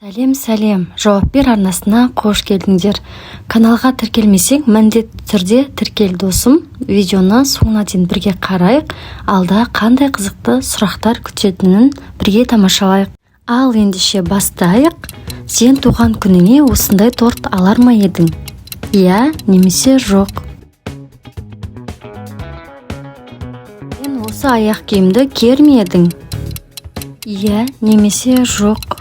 Сәлем, жауап бер арнасына қош келдіңдер. Каналға тіркелмесең, міндетті түрде тіркел досым. Видеоны соңына дейін бірге қарайық, алда қандай қызықты сұрақтар күтетінін бірге тамашалайық. Ал ендеше бастайық. Сен туған күніңе осындай торт алар ма едің? Иә, немесе жоқ? Сен осы аяқ киімді киер ме едің? Иә, немесе жоқ?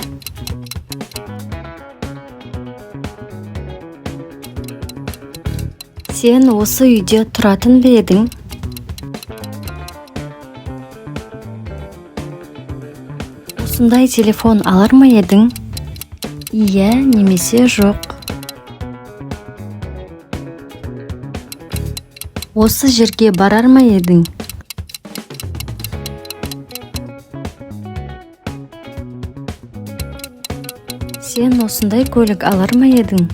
Сен осы үйде тұратын ба едің? Осындай телефон алар ма едің? Иә, немесе жоқ? Осы жерге барар ма едің? Сен осындай көлік алар ма едің?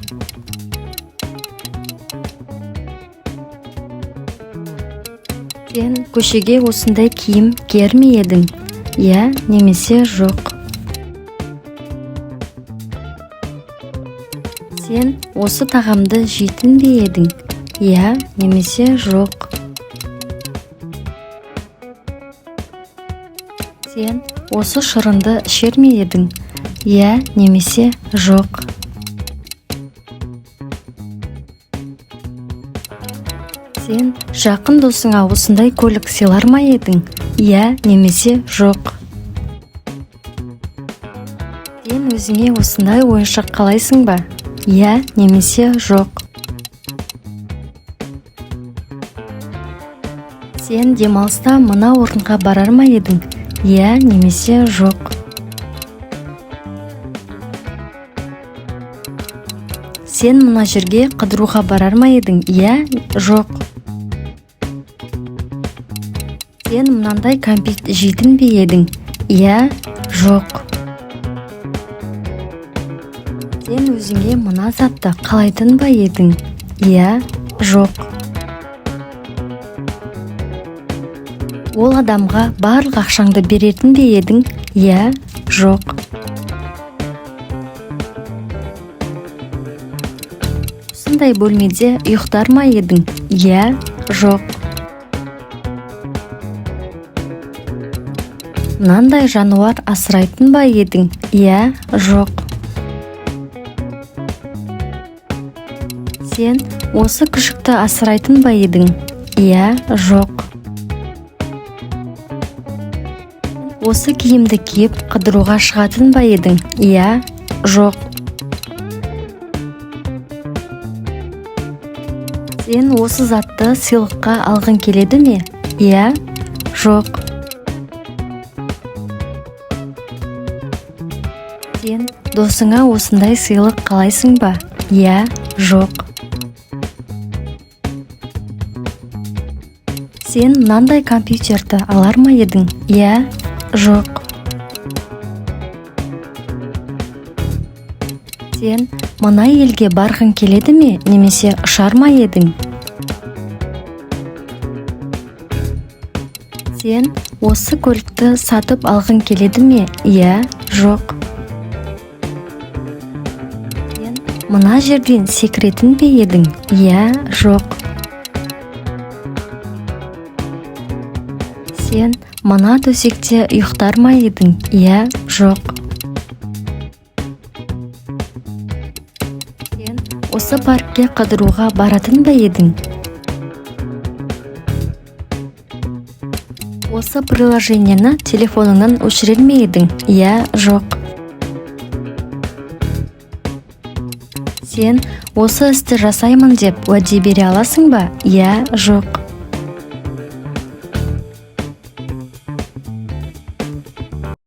Сен көшеге осындай киім киер ме едің? Иә, немесе жоқ? Сен осы тағамды жейтін бе едің? Иә, немесе жоқ? Сен осы шырынды ішер ме едің? Иә, немесе жоқ? Сен жақын досыңа осындай көлік сыйлар ма едің? Иә, немесе жоқ? Сен өзіңе осындай ойыншық қалайсың ба? Иә, немесе жоқ? Сен демалыста мына орынға барар ма едің? Иә, немесе жоқ? Сен мына жерге қыдыруға барар ма едің? Иә, жоқ? Сен мынандай кәмпит жейтін бе едің? Иә, жоқ? Сен өзіңе мына затты қалайтын ба едің? Иә, жоқ? Ол адамға барлық ақшаңды беретін бе едің? Иә, жоқ? Осындай бөлмеде ұйықтар ма едің? Иә, жоқ? Мынандай жануар асырайтын ба едің? Иә, жоқ? Сен осы күшікті асырайтын ба едің? Иә, жоқ? Осы киімді киіп қыдыруға шығатын ба едің? Иә, жоқ? Сен осы затты сыйлыққа алғың келеді ме? Иә, жоқ? Сен досыңа осындай сыйлық қалайсың ба? Иә, жоқ? Сен мынандай компьютерді алар ма едің? Иә, жоқ? Сен мына елге барғың келеді ме, немесе ұшар ма едің? Сен осы көлікті сатып алғың келеді ме? Иә, жоқ? Сен мына жерден секіретін бе едің? Иә, жоқ? Сен мына төсекте ұйықтар ма едің? Иә, жоқ? Сен осы паркке қыдыруға баратын ба едің? Осы приложениені телефоныңнан өшірер ме едің? Иә, жоқ? Сен осы істі жасаймын деп уәде бере аласың ба? Иә, жоқ?